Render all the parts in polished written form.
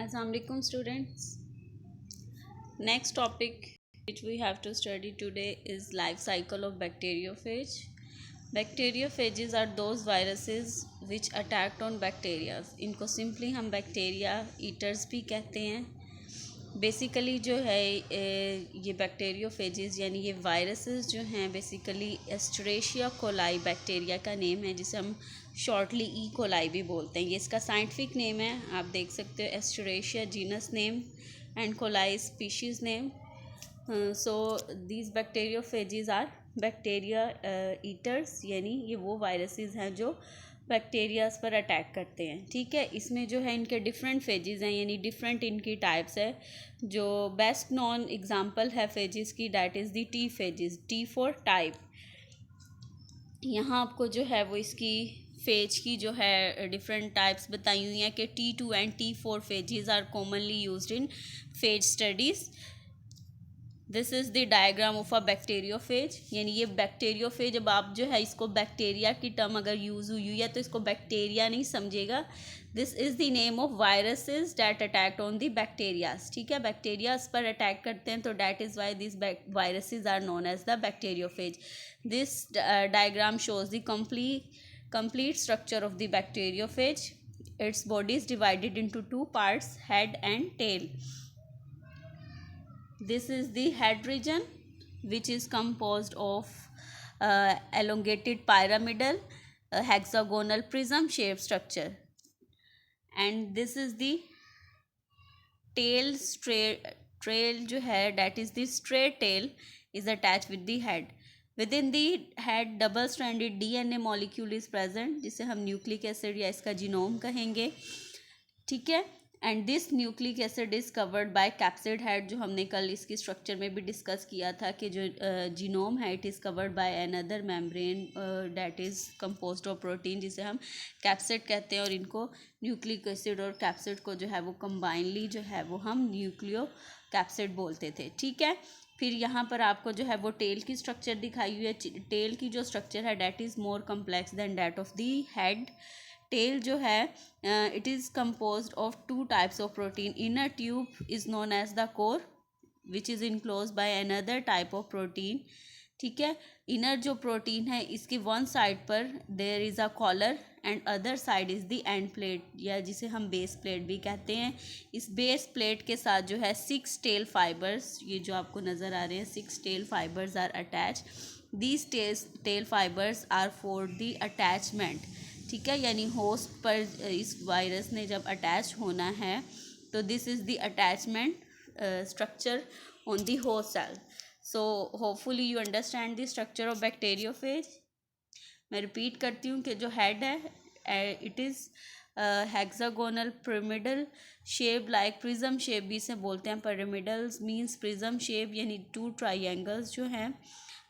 Assalamualaikum students. Next topic which we have to study today is life cycle of bacteriophage. Bacteriophages are those viruses which attack on bacteria. इनको simply हम bacteria eaters भी कहते हैं. Basically जो है ये bacteriophages यानी ये वायरसेस जो हैं बेसिकली एस्टरेशिया कोलाई बैक्टीरिया का नेम है, जिसे हम शॉर्टली ई कोलाई भी बोलते हैं. ये इसका साइंटिफिक नेम है, आप देख सकते हो. Escherichia genus name and coli species name. So these bacteriophages are bacteria eaters, यानी ये वो वायरसेस हैं जो बैक्टीरियाज पर अटैक करते हैं. ठीक है, इसमें जो है इनके डिफरेंट फेजेस हैं, यानी डिफरेंट इनकी टाइप्स है. जो बेस्ट नॉन एग्जांपल है फेजेस की, that is the T phases. T for type. यहाँ आपको जो है वो इसकी फेज की जो है डिफरेंट टाइप्स बताई हुई हैं कि T2 and T4 phages are commonly used in phage studies. This is the diagram of a bacteriophage. यानी ये बैक्टीरियोफेज, अब आप जो है इसको बैक्टीरिया की टर्म अगर यूज़ हुई है तो इसको बैक्टीरिया नहीं समझेगा. This is the name of viruses that attacked on the bacterias. ठीक है, बैक्टीरियाज पर अटैक करते हैं, तो that is why this viruses are known as the bacteriophage. This diagram shows the complete structure of the bacteriophage. Its body is divided into two parts, head and tail. This is the head region, which is composed of elongated pyramidal hexagonal prism shaped structure, and this is the tail. Straight trail जो है, that is the straight tail is attached with the head. Within the head double stranded DNA molecule is present, जिसे हम nucleic acid या इसका genome कहेंगे. ठीक है, and this nucleic acid is covered by capsid head, जो हमने कल इसकी स्ट्रक्चर में भी डिस्कस किया था कि जो जीनोम है it is covered by another membrane that is composed of protein, जिसे हम कैप्सिड कहते हैं. और इनको न्यूक्लिक एसिड और कैप्सिड को जो है वो कंबाइनली जो है वो हम न्यूक्लियो कैप्सिड बोलते थे. ठीक है, फिर यहाँ पर आपको जो है वो टेल की स्ट्रक्चर दिखाई हुई है. टेल की जो स्ट्रक्चर है that is more complex than that of the head. Tail जो है it is composed of two types of protein. Inner tube is known as the core which is enclose by another type of protein. ठीक है, inner जो protein है इसकी one side पर there is a collar and other side is the end plate, या जिसे हम base plate भी कहते हैं. इस बेस प्लेट के साथ जो है 6 टेल फाइबर्स, ये जो आपको नज़र आ रहे हैं 6 tail fibres are attach. These tail fibres are for the attachment. ठीक है, यानी होस्ट पर इस वायरस ने जब अटैच होना है तो this is the attachment structure on the host cell. So hopefully you understand the structure of bacteriophage. मैं रिपीट करती हूँ कि जो हेड है it is hexagonal pyramidal shape, like prism shape भी इसे बोलते हैं. पिरामिडल्स मीन्स प्रिज्म शेप, यानी टू ट्राइंगल्स जो हैं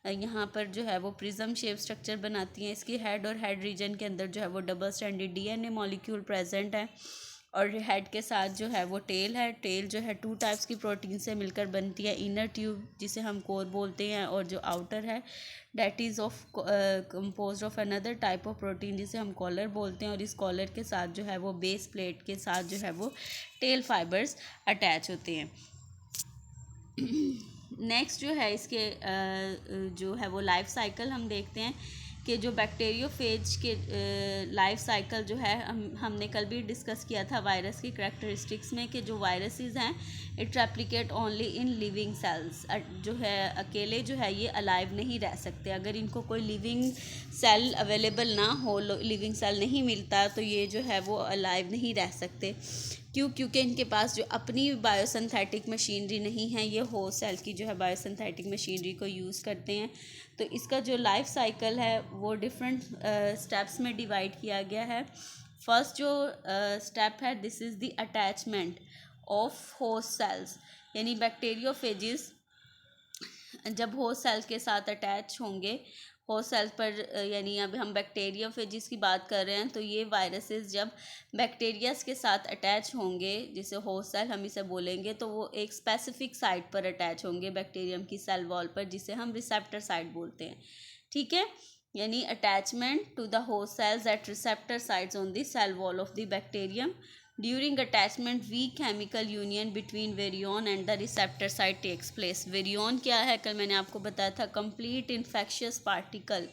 यहाँ पर जो है वो प्रिज्म शेप स्ट्रक्चर बनाती हैं. इसकी हेड और हेड रीजन के अंदर जो है वो double stranded DNA molecule present है. और हेड के साथ जो है वो टेल है. टेल जो है टू टाइप्स की प्रोटीन से मिलकर बनती है. इनर ट्यूब जिसे हम कोर बोलते हैं, और जो आउटर है that is of compose of another type of protein जिसे हम कॉलर बोलते हैं. और इस कॉलर के साथ जो है वो बेस प्लेट के साथ जो है वो टेल फाइबर्स अटैच होते हैं. नेक्स्ट जो है इसके जो है वो लाइफ साइकिल हम देखते हैं कि जो बैक्टीरियोफेज के लाइफ साइकिल जो है हमने कल भी डिस्कस किया था वायरस की करैक्टरिस्टिक्स में, कि जो वायरसेस हैं it replicate only in living cells. जो है अकेले जो है ये अलाइव नहीं रह सकते. अगर इनको कोई लिविंग सेल अवेलेबल ना हो, लिविंग सेल नहीं मिलता, तो ये जो है वो अलाइव नहीं रह सकते. क्यों? क्योंकि इनके पास जो अपनी बायोसिंथेटिक मशीनरी नहीं है. ये होस्ट सेल की जो है बायोसिंथेटिक मशीनरी को यूज़ करते हैं. तो इसका जो लाइफ साइकिल है वो डिफरेंट स्टेप्स में डिवाइड किया गया है. फर्स्ट जो स्टेप है this is the attachment of host cells, यानी बैक्टीरियोफेजेस जब होस्ट सेल के साथ अटैच होंगे होस्ट सेल पर, यानी अब हम बैक्टीरियोफेजिस की बात कर रहे हैं, तो ये वायरसेस जब बैक्टीरियाज के साथ अटैच होंगे, जिसे होस्ट सेल हम इसे बोलेंगे, तो वो एक स्पेसिफिक साइट पर अटैच होंगे बैक्टीरियम की सेल वॉल पर, जिसे हम रिसेप्टर साइट बोलते हैं. ठीक है, यानी attachment to the host cells at receptor sites on the cell wall of the bacterium during attachment weak chemical union between virion and the receptor site takes place. Virion क्या है, कल मैंने आपको बताया था, complete infectious particle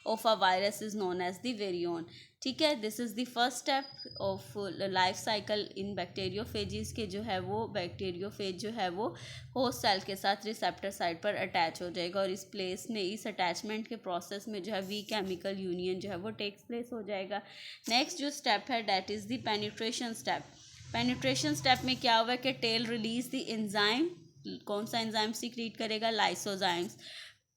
of a virus is known as the virion. ठीक है, this is the first step of life cycle in bacteriophages के जो है वो बैक्टीरियोफेज जो है वो होस्ट सेल के साथ रिसेप्टर साइट पर अटैच हो जाएगा और इस प्लेस में, इस अटैचमेंट के प्रोसेस में जो है वी केमिकल यूनियन जो है वो टेक्स प्लेस हो जाएगा। नेक्स्ट जो स्टेप है that is the penetration step. Penetration step में क्या हुआ कि टेल रिलीज द एंजाइम, कौन सा एंजाइम सीक्रेट करेगा, lysozymes,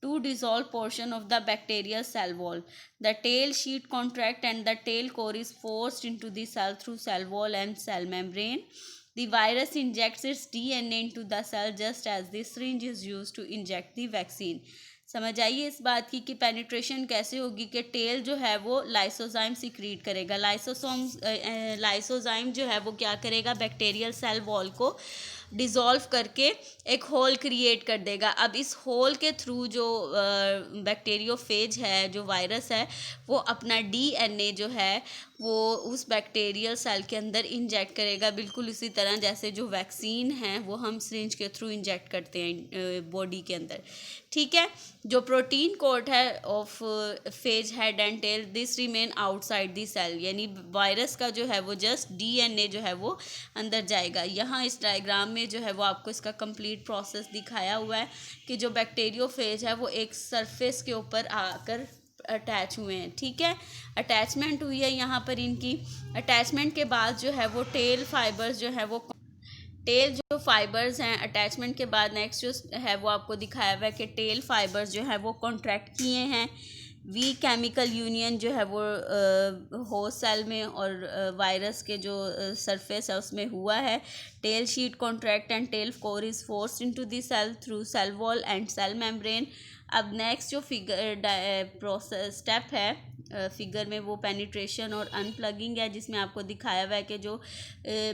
to dissolve portion of the bacterial cell wall. The tail sheet contract and the tail core is forced into the cell through cell wall and cell membrane. The virus injects its DNA into the cell just as the syringe is used to inject the vaccine. समझ आइए इस बात की कि penetration कैसे होगी कि tell जो है वो लाइसोजाइम सिक्रीट करेगा। लाइसोजाइम जो है वो क्या करेगा, बैक्टीरियल सेल वॉल को डिज़ोल्व करके एक होल क्रिएट कर देगा। अब इस होल के थ्रू जो बैक्टीरियोफेज है, जो वायरस है, वो अपना डीएनए जो है वो उस बैक्टीरियल सेल के अंदर इंजेक्ट करेगा, बिल्कुल इसी तरह जैसे जो वैक्सीन है वो हम सिरिंज के थ्रू इंजेक्ट करते हैं बॉडी के अंदर। ठीक है, जो प्रोटीन कोट है of phage head and tail this remain outside the cell, यानी वायरस का जो है वो जस्ट डीएनए जो है वो अंदर जाएगा। यहाँ इस डायग्राम में जो है वो आपको इसका कंप्लीट प्रोसेस दिखाया हुआ है कि जो बैक्टीरियोफेज है वो एक सरफेस के ऊपर आकर अटैच हुए हैं। ठीक है, अटैचमेंट हुई है यहाँ पर इनकी। अटैचमेंट के बाद जो है वो टेल फाइबर्स जो है वो टेल जो फाइबर्स हैं अटैचमेंट के बाद नेक्स्ट जो है वो आपको दिखाया हुआ है कि टेल फाइबर्स जो है वो कॉन्ट्रैक्ट किए हैं। वी केमिकल यूनियन जो है वो होस्ट सेल में और वायरस के जो सरफेस है उसमें हुआ है। Tail sheet contract and tail core is forced into the cell through cell wall and cell membrane. अब नेक्स्ट जो फिगर प्रोसेस स्टेप है फिगर में वो पेनिट्रेशन और अनप्लगिंग है, जिसमें आपको दिखाया हुआ है कि जो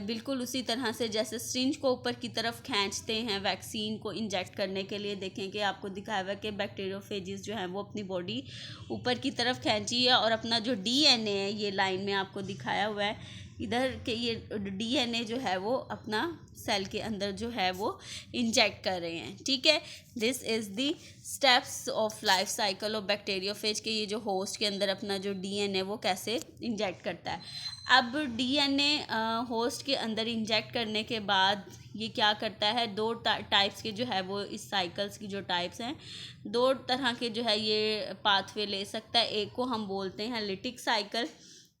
बिल्कुल उसी तरह से जैसे सिरिंज को ऊपर की तरफ खींचते हैं वैक्सीन को इंजेक्ट करने के लिए, देखें कि आपको दिखाया हुआ है कि बैक्टीरियोफेजिस जो है वो अपनी बॉडी ऊपर की तरफ खींची है और अपना जो डीएनए है, ये लाइन में आपको दिखाया हुआ है इधर के, ये डीएनए जो है वो अपना सेल के अंदर जो है वो इंजेक्ट कर रहे हैं। ठीक है, this is the steps of life cycle of bacteriophage के, ये जो होस्ट के अंदर अपना जो डीएनए वो कैसे इंजेक्ट करता है। अब डीएनए होस्ट के अंदर इंजेक्ट करने के बाद ये क्या करता है, दो टाइप्स के जो है वो इस साइकिल्स की जो टाइप्स हैं, दो तरह के जो है ये पाथवे ले सकता है। एक को हम बोलते हैं लिटिक साइकिल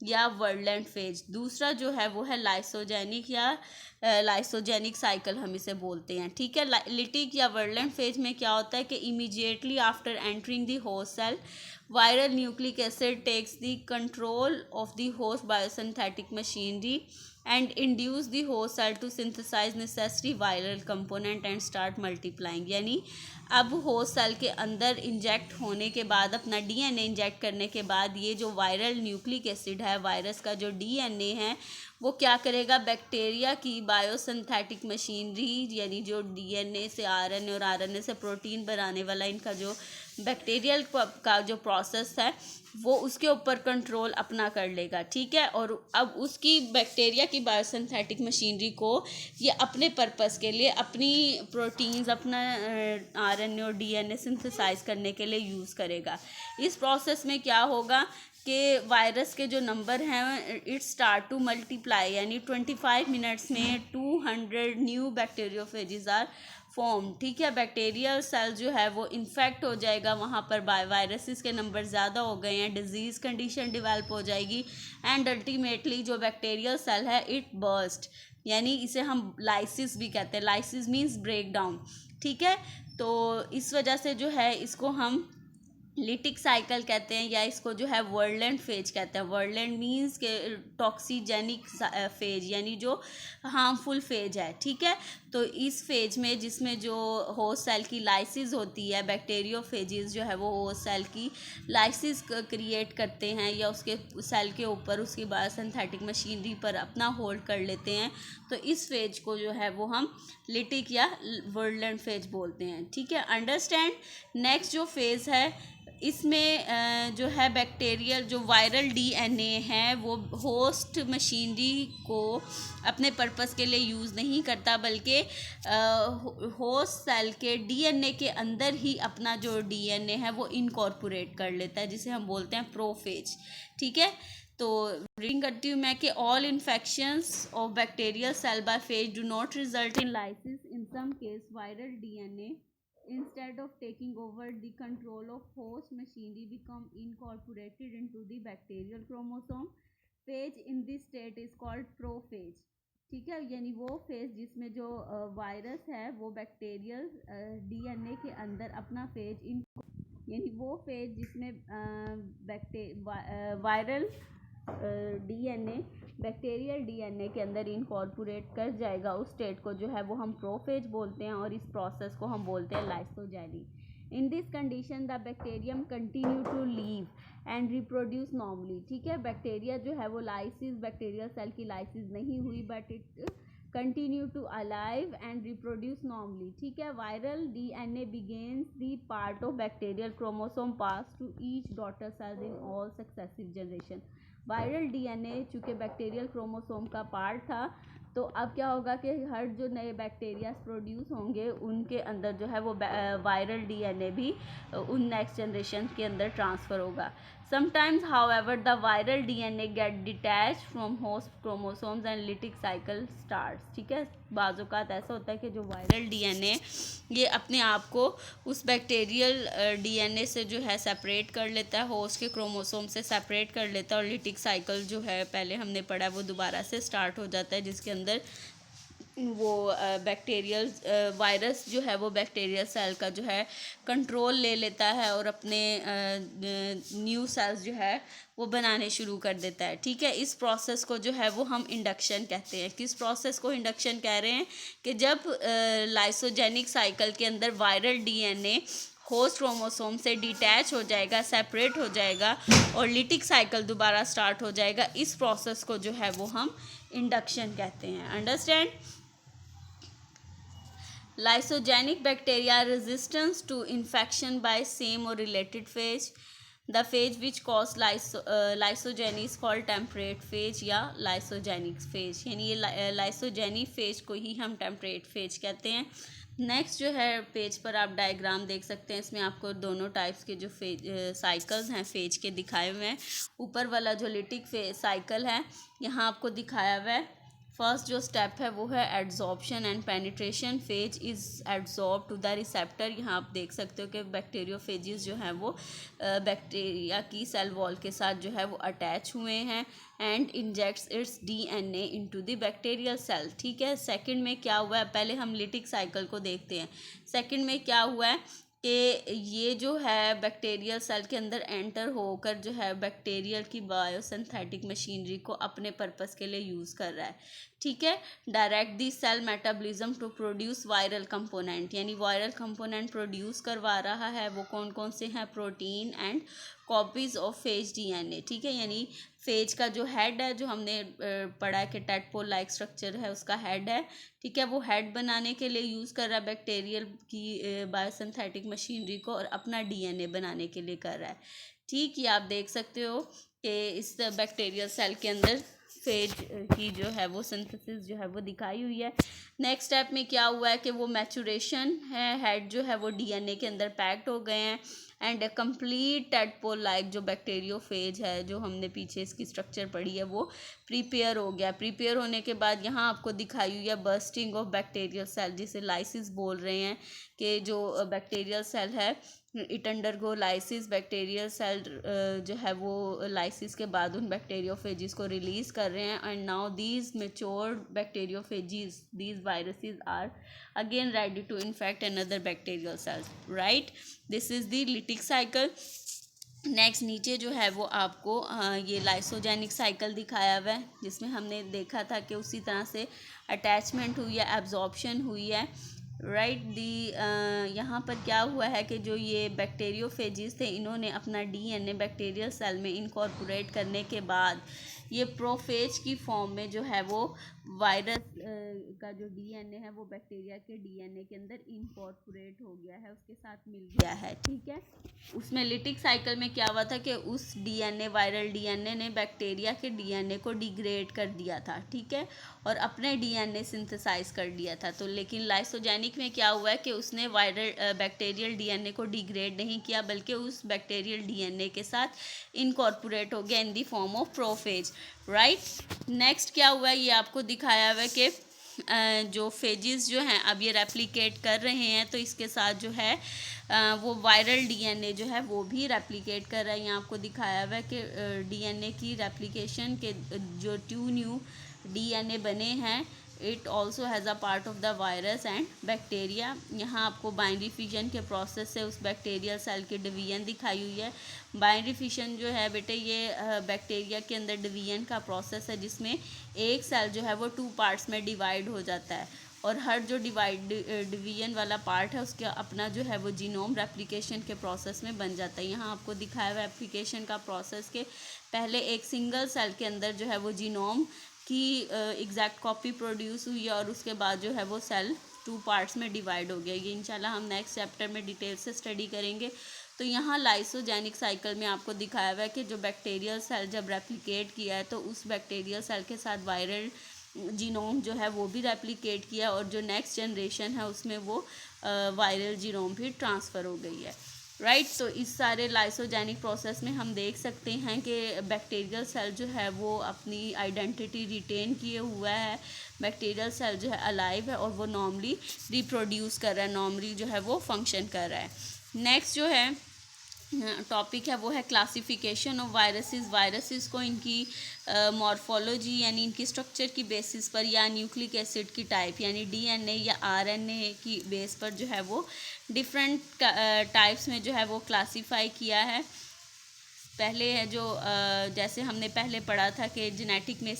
या वर्डलैंड फेज, दूसरा जो है वो है लाइसोजेनिक या लाइसोजेनिक साइकिल हम इसे बोलते हैं। ठीक है, लिटिक या वर्डलैंड फेज में क्या होता है कि immediately after entering the host cell viral nucleic acid takes the control of the host biosynthetic machinery and induce the host cell to synthesize necessary viral component and start multiplying। यानी अब host cell के अंदर inject होने के बाद, अपना DNA inject करने के बाद, ये जो वायरल न्यूक्लिक एसिड है, वायरस का जो डीएनए है, वो क्या करेगा, बैक्टीरिया की बायोसिंथेटिक मशीनरी, यानी जो डीएनए से आरएनए और आरएनए से प्रोटीन बनाने वाला इनका जो बैक्टीरियल का जो प्रोसेस है वो उसके ऊपर कंट्रोल अपना कर लेगा। ठीक है, और अब उसकी बैक्टीरिया की बायोसिंथेटिक मशीनरी को ये अपने पर्पस के लिए अपनी प्रोटीन्स, अपना आरएनए और डीएनए सिंथेसाइज करने के लिए यूज़ करेगा। इस प्रोसेस में क्या होगा कि वायरस के जो नंबर हैं इट स्टार्ट टू मल्टीप्लाई, यानी 25 मिनट्स में 200 न्यू बैक्टीरियोफेजिस आर फॉर्म। ठीक है, बैक्टीरियल सेल जो है वो इन्फेक्ट हो जाएगा, वहाँ पर वायरसेस के नंबर ज़्यादा हो गए हैं, डिजीज़ कंडीशन डेवलप हो जाएगी एंड अल्टीमेटली जो बैक्टीरियल सेल है इट बर्स्ट, यानी इसे हम लाइसिस भी कहते हैं। Lysis means break down. ठीक है, तो इस वजह से जो है इसको हम लिटिक साइकिल कहते हैं या इसको जो है वर्डलैंड फेज कहते हैं। वर्डलैंड मीन्स के टॉक्सीजेनिक फेज, यानी जो हार्मफुल फेज है। ठीक है, तो इस फेज में जिसमें जो होस्ट सेल की लाइसिस होती है, बैक्टीरियोफेजिस जो है वो होस्ट सेल की लाइसिस क्रिएट करते हैं या उसके सेल के ऊपर उसकी बायोसिंथेटिक मशीनरी पर अपना होल्ड कर लेते हैं, तो इस फेज को जो है वो हम लिटिक या वर्डलैंड फेज बोलते हैं। ठीक है, अंडरस्टैंड। नेक्स्ट जो फेज़ है इसमें जो है बैक्टीरियल जो वायरल डीएनए है वो होस्ट मशीनरी को अपने पर्पस के लिए यूज़ नहीं करता, बल्कि होस्ट सेल के डीएनए के अंदर ही अपना जो डीएनए है वो इनकॉर्पोरेट कर लेता है, जिसे हम बोलते हैं प्रोफेज। ठीक है, तो रीडिंग करती हूँ मैं कि all infections of bacterial cell by phage do not result in lysis, in some case viral DNA instead of taking over the control of host machinery become incorporated into the bacterial chromosome. Phage in this state is called prophage. ठीक है, यानी वो phase जिसमें जो virus है वो bacterial DNA के अंदर अपना फेज इन, यानी वो फेज जिसमें वायरल डीएनए बैक्टीरियल डीएनए के अंदर इनकॉर्पोरेट कर जाएगा, उस स्टेट को जो है वो हम प्रोफेज बोलते हैं, और इस प्रोसेस को हम बोलते हैं lysogeny. In this condition the bacterium continue to live and reproduce normally. ठीक है, बैक्टीरिया जो है वो लाइसिस, बैक्टीरियल सेल की लाइसिस नहीं हुई, but it continue to alive and reproduce normally. ठीक है, viral DNA begins the part of bacterial chromosome pass to each daughter cells in all successive generation. Viral DNA चूँकि bacterial chromosome का part था, तो अब क्या होगा कि हर जो नए बैक्टीरिया प्रोड्यूस होंगे उनके अंदर जो है वो वायरल डीएनए भी उन नेक्स्ट जनरेशन के अंदर ट्रांसफ़र होगा। Sometimes however the viral DNA get detach from host chromosomes and lytic cycle starts. ठीक है, बाज़ औक़ात ऐसा होता है कि जो वायरल डीएनए ये अपने आप को उस बैक्टीरियल डीएनए से जो है सेपरेट कर लेता है, होस्ट के क्रोमोसोम से सेपरेट कर लेता है, और लिटिक साइकिल जो है पहले हमने पढ़ा वो दोबारा से स्टार्ट हो जाता है, जिसके अंदर वो बैक्टीरियल वायरस जो है वो बैक्टीरियल सेल का जो है कंट्रोल ले लेता है और अपने न्यू सेल्स जो है वो बनाने शुरू कर देता है। ठीक है, इस प्रोसेस को जो है वो हम इंडक्शन कहते हैं। किस प्रोसेस को इंडक्शन कह रहे हैं कि जब लाइसोजेनिक साइकिल के अंदर वायरल डीएनए होस्ट क्रोमोसोम से डिटैच हो जाएगा, सेपरेट हो जाएगा, और लिटिक साइकिल दोबारा स्टार्ट हो जाएगा, इस प्रोसेस को जो है वो हम इंडक्शन कहते हैं। Understand? Lysogenic bacteria are resistant to infection by same or related phage. The phage which cause lysogeny is called temperate phage या lysogenic phage, यानी ये lysogeny phage को ही हम temperate phage कहते हैं। नेक्स्ट जो है पेज पर आप डायग्राम देख सकते हैं, इसमें आपको दोनों टाइप्स के जो साइकिल्स हैं फेज के दिखाए हुए हैं। ऊपर वाला जो लिटिक साइकिल है यहाँ आपको दिखाया हुआ है। फर्स्ट जो स्टेप है वो है adsorption and penetration. Phage is adsorb to the receptor. यहाँ आप देख सकते हो कि बैक्टीरियोफेजेस जो हैं वो बैक्टीरिया की सेल वॉल के साथ जो है वो अटैच हुए हैं and injects its DNA into the bacterial cell. ठीक है, सेकंड में क्या हुआ है, पहले हम लिटिक साइकिल को देखते हैं। सेकंड में क्या हुआ है कि ये जो है बैक्टीरियल सेल के अंदर एंटर होकर जो है बैक्टीरियल की बायोसिंथेटिक मशीनरी को अपने पर्पस के लिए यूज़ कर रहा है। ठीक है, direct the cell metabolism to produce viral component, यानी वायरल कंपोनेंट प्रोड्यूस करवा रहा है। वो कौन कौन से हैं? Protein and copies of phage DNA. ठीक है, यानी फेज का जो हेड है, जो हमने पढ़ा है कि टेडपोल लाइक स्ट्रक्चर है, उसका हेड है। ठीक है, वो हेड बनाने के लिए यूज़ कर रहा है बैक्टीरियल की बायोसिंथेटिक मशीनरी को, और अपना डीएनए बनाने के लिए कर रहा है। ठीक, ये आप देख सकते हो कि इस बैक्टीरियल सेल के अंदर फेज की जो है वो सिंथेसिस जो है वो दिखाई हुई है। नेक्स्ट स्टेप में क्या हुआ है कि वो मैचुरेशन है, हेड जो है वो डीएनए के अंदर पैक्ड हो गए हैं एंड कंप्लीट टेडपोल लाइक जो बैक्टीरियोफेज है, जो हमने पीछे इसकी स्ट्रक्चर पढ़ी है, वो प्रिपेयर हो गया। प्रिपेयर होने के बाद यहाँ आपको दिखाई हुई है बर्स्टिंग ऑफ बैक्टीरियल सेल, जिसे लाइसिस बोल रहे हैं, कि जो बैक्टीरियल सेल है it undergo lysis. Bacterial cell जो है वो लाइसिस के बाद उन बैक्टीरियोफेजिस को रिलीज़ कर रहे हैं, and now these matured bacteriophages, these viruses are again ready to infect another bacterial cells, right? This is the lytic cycle. Next नीचे जो है वो आपको ये लाइसोजेनिक साइकिल दिखाया हुआ है, जिसमें हमने देखा था कि उसी तरह से अटैचमेंट हुई है, एब्जॉर्प्शन हुई है, राइट। यहाँ पर क्या हुआ है कि जो ये बैक्टीरियोफेजिस थे, इन्होंने अपना डीएनए बैक्टीरियल सेल में इनकॉर्पोरेट करने के बाद ये प्रोफेज की फॉर्म में जो है वो वायरस का जो डीएनए है वो बैक्टीरिया के डीएनए के अंदर इनकॉर्पोरेट हो गया है, उसके साथ मिल गया है। ठीक है, उसमें लिटिक साइकिल में क्या हुआ था कि उस डीएनए वायरल डीएनए ने बैक्टीरिया के डीएनए को डिग्रेड कर दिया था। ठीक है, और अपने डीएनए सिंथेसाइज कर दिया था। तो लेकिन लाइसोजेनिक में क्या हुआ है कि उसने वायरल बैक्टीरियल डीएनए को डिग्रेड नहीं किया, बल्कि उस बैक्टीरियल डीएनए के साथ इनकॉर्पोरेट हो गया in the form of prophase. Right, next क्या हुआ है ये आपको दिखाया हुआ है कि जो फेजेस जो हैं अब ये रेप्लिकेट कर रहे हैं, तो इसके साथ जो है वो वायरल डीएनए जो है वो भी रेप्लिकेट कर रहा है। यहाँ आपको दिखाया हुआ है कि डीएनए की रेप्लिकेशन के जो 2 न्यू डीएनए बने हैं, it also has a part of the virus and bacteria. यहाँ आपको बाइनरी फिजन के प्रोसेस से उस बैक्टीरियल सेल की डिवीजन दिखाई हुई है। बाइनरी फिजन जो है बेटे ये बैक्टीरिया के अंदर डिवीजन का प्रोसेस है, जिसमें एक सेल जो है वो 2 पार्ट्स में डिवाइड हो जाता है, और हर जो डिवीजन वाला पार्ट है उसका अपना जो है वो जीनोम रेप्लिकेशन के प्रोसेस में बन जाता है। यहाँ आपको दिखाया हुआ एप्लीकेशन का प्रोसेस के पहले एक सिंगल सेल के अंदर जो है वो जीनोम की एग्जैक्ट कॉपी प्रोड्यूस हुई है, और उसके बाद जो है वो सेल 2 पार्ट्स में डिवाइड हो गया। ये इंशाल्लाह हम नेक्स्ट चैप्टर में डिटेल से स्टडी करेंगे। तो यहाँ लाइसोजेनिक साइकिल में आपको दिखाया हुआ है कि जो बैक्टीरियल सेल जब रेप्लिकेट किया है तो उस बैक्टीरियल सेल के साथ वायरल जीनोम जो है वो भी रेप्लिकेट किया, और जो नेक्स्ट जनरेशन है उसमें वो वायरल जीनोम भी ट्रांसफ़र हो गई है। राइट, तो इस सारे लाइसोजेनिक प्रोसेस में हम देख सकते हैं कि बैक्टीरियल सेल जो है वो अपनी आइडेंटिटी रिटेन किए हुआ है। बैक्टीरियल सेल जो है अलाइव है और वो नॉर्मली रिप्रोड्यूस कर रहा है, नॉर्मली जो है वो फंक्शन कर रहा है। नेक्स्ट जो है टॉपिक है वो है क्लासिफिकेशन ऑफ वायरसेस। वायरसेस को इनकी मॉर्फोलॉजी यानी इनकी स्ट्रक्चर की बेसिस पर, या न्यूक्लिक एसिड की टाइप यानी डीएनए या आरएनए की बेस पर जो है वो डिफरेंट टाइप्स में जो है वो क्लासीफाई किया है। पहले है जो जैसे हमने पहले पढ़ा था कि जेनेटिक में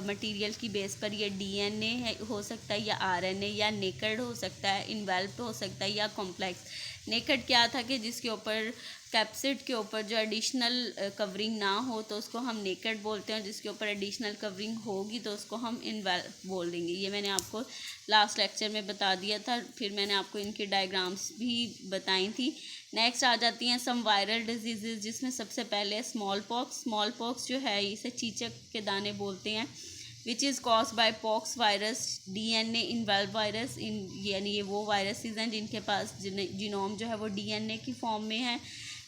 मटेरियल की बेस पर ये डीएनए है हो सकता है, या आरएनए, या नेकेड हो सकता है, इन्वेल्प्ड हो सकता है, या कॉम्प्लेक्स। नेकेड क्या था कि जिसके ऊपर कैप्सिड के ऊपर जो एडिशनल कवरिंग ना हो तो उसको हम नेकेड बोलते हैं, जिसके ऊपर एडिशनल कवरिंग होगी तो उसको हम इन्वेल्प्ड बोल देंगे। ये मैंने आपको लास्ट लेक्चर में बता दिया था, फिर मैंने आपको इनकी डायग्राम्स भी बताई थी। नेक्स्ट आ जाती हैं सम वायरल डिजीज़, जिसमें सबसे पहले स्मॉल पॉक्स। स्मॉल पॉक्स जो है इसे चीचक के दाने बोलते हैं, which is cause by pox virus DNA involve virus. यानी ये वो वायरसेस हैं जिनके पास जीनोम जो है वो डीएनए की फॉर्म में है।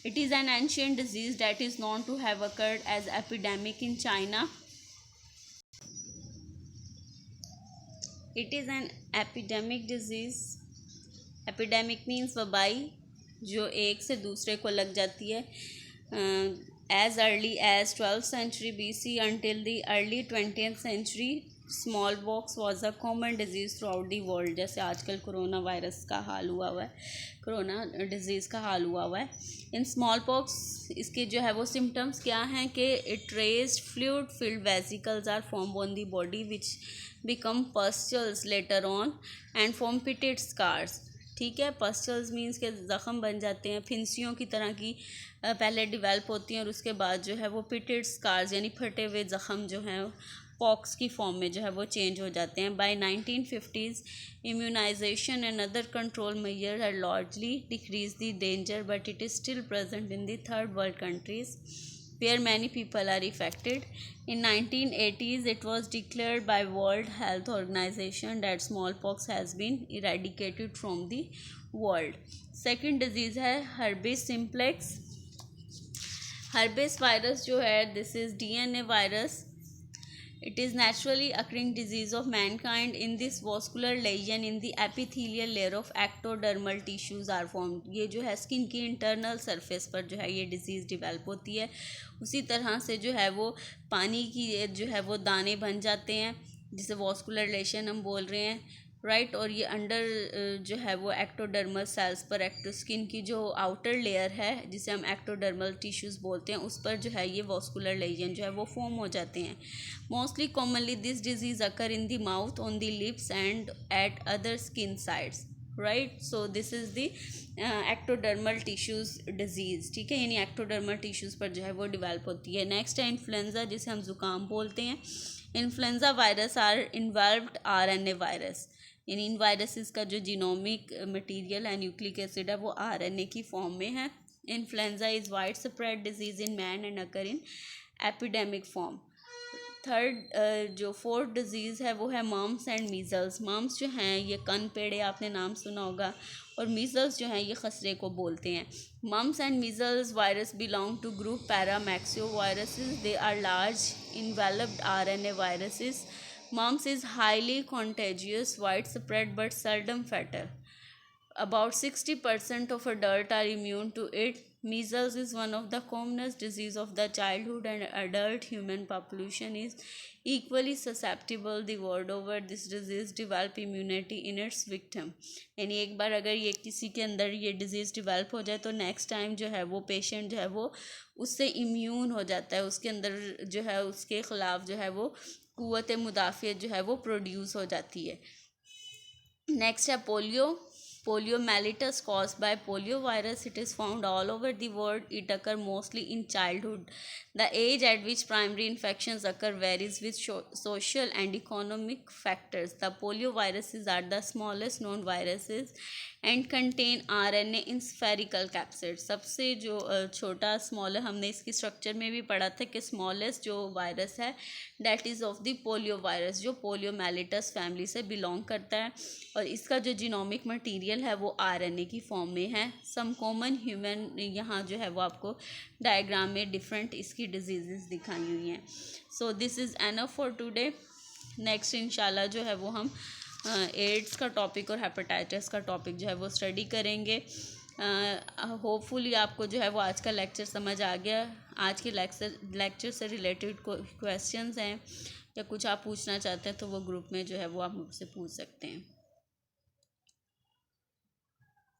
It is an ancient disease that is known to have occurred as epidemic in China. It is an epidemic disease. Epidemic means वबाई, जो एक से दूसरे को लग जाती है। As early as 12th century BC until the early 20th century, smallpox was a common disease throughout the world. जैसे आजकल कोरोना वायरस का हाल हुआ हुआ है, कोरोना डिजीज़ का हाल हुआ हुआ है। इन स्मॉल पॉक्स इसके जो है वो सिम्टम्स क्या हैं कि it raised fluid filled vesicles are form on the body which become pustules later on and form pitted scars. ठीक है, पस्टल्स मीन्स के ज़ख़म बन जाते हैं, फिंसियों की तरह की पहले डेवलप होती हैं, और उसके बाद जो है वो पिटेड स्कार्स यानी फटे हुए ज़ख़म जो हैं पॉक्स की फॉर्म में जो है वो चेंज हो जाते हैं। By 1950s immunisation and other control measures had largely decrease the danger, but it is still present in the third world countries where many people are affected. In 1980s, it was declared by World Health Organization that smallpox has been eradicated from the world. Second disease है herpes simplex. herpes virus जो है this is DNA virus. It is naturally occurring disease of mankind. In this vascular lesion in the epithelial layer of ectodermal tissues are formed. ये जो है skin की internal surface पर जो है ये डिज़ीज़ डेवलप होती है। उसी तरह से जो है वो पानी की जो है वो दाने बन जाते हैं, जिसे वास्कुलर लेशन हम बोल रहे हैं। राइट, और ये अंडर जो है वो एक्टोडर्मल सेल्स पर स्किन की जो आउटर लेयर है जिसे हम एक्टोडर्मल टिश्यूज़ बोलते हैं, उस पर जो है ये वास्कुलर लेजन जो है वो फॉर्म हो जाते हैं। Mostly commonly this disease occur in the mouth, on the lips and eight other skin sides. Right. So this is the ectodermal tissues disease. ठीक है, यानी एक्टोडर्मल टिश्यूज़ पर जो है वो डिवेल्प होती है. नेक्स्ट है इन्फ्लुएंजा, जिसे हम ज़ुकाम बोलते हैं. Influenza virus are involved RNA virus, यानी इन वायरसेस का जो जीनोमिक मटेरियल है, न्यूक्लिक एसिड है, वो RNA की फॉर्म में है. Influenza is wide spread disease in man and occur in epidemic form. Third जो फोर्थ डिज़ीज़ है वो है मम्स एंड मीज़ल्स. मम्स जो हैं ये कन पेड़े आपने नाम सुना होगा, और मीज़ल्स जो हैं ये खसरे को बोलते हैं. Mumps and measles virus belong to group paramyxoviruses. They are large enveloped RNA viruses. Mumps is highly contagious, widespread but seldom fatal. About 60% of adults are immune to it. Measles is one of the commonest disease of the childhood and adult human population is equally susceptible the world over. This disease develop immunity in its victim. यानी एक बार अगर ये किसी के अंदर ये disease develop हो जाए तो नेक्स्ट टाइम जो है वो पेशेंट जो है वो उससे इम्यून हो जाता है. उसके अंदर जो है उसके ख़िलाफ़ जो है वो क़ुव्वत मुदाफ़ियत जो है वो प्रोड्यूस हो जाती है. नेक्स्ट है polio. Poliomyelitis caused by polio virus. It is found all over the world. It occurs mostly in childhood. The age at which primary infections occur varies with social and economic factors. The polio viruses are the smallest known viruses and contain RNA in spherical capsids. सबसे जो छोटा smaller, हमने इसकी structure में भी पढ़ा था कि स्मॉलेस्ट जो वायरस है that is of the polio virus, जो पोलियोमेलिटस फैमिली से बिलोंग करता है, और इसका जो जीनोमिक मटेरियल है वो RNA की फॉर्म में है. सम कॉमन ह्यूमन, यहाँ जो है वो आपको डायग्राम में डिफरेंट इसकी डिजीज़ दिखाई हुई हैं. So this is enough for today. Next इंशाल्लाह जो है वो हम एड्स का टॉपिक और हेपेटाइटिस का टॉपिक जो है वो स्टडी करेंगे. होपफुली आपको जो है वो आज का लेक्चर समझ आ गया. आज के लेक्चर से रिलेटेड कोई क्वेश्चंस हैं या कुछ आप पूछना चाहते हैं तो वो ग्रुप में जो है वो आप मुझसे पूछ सकते हैं.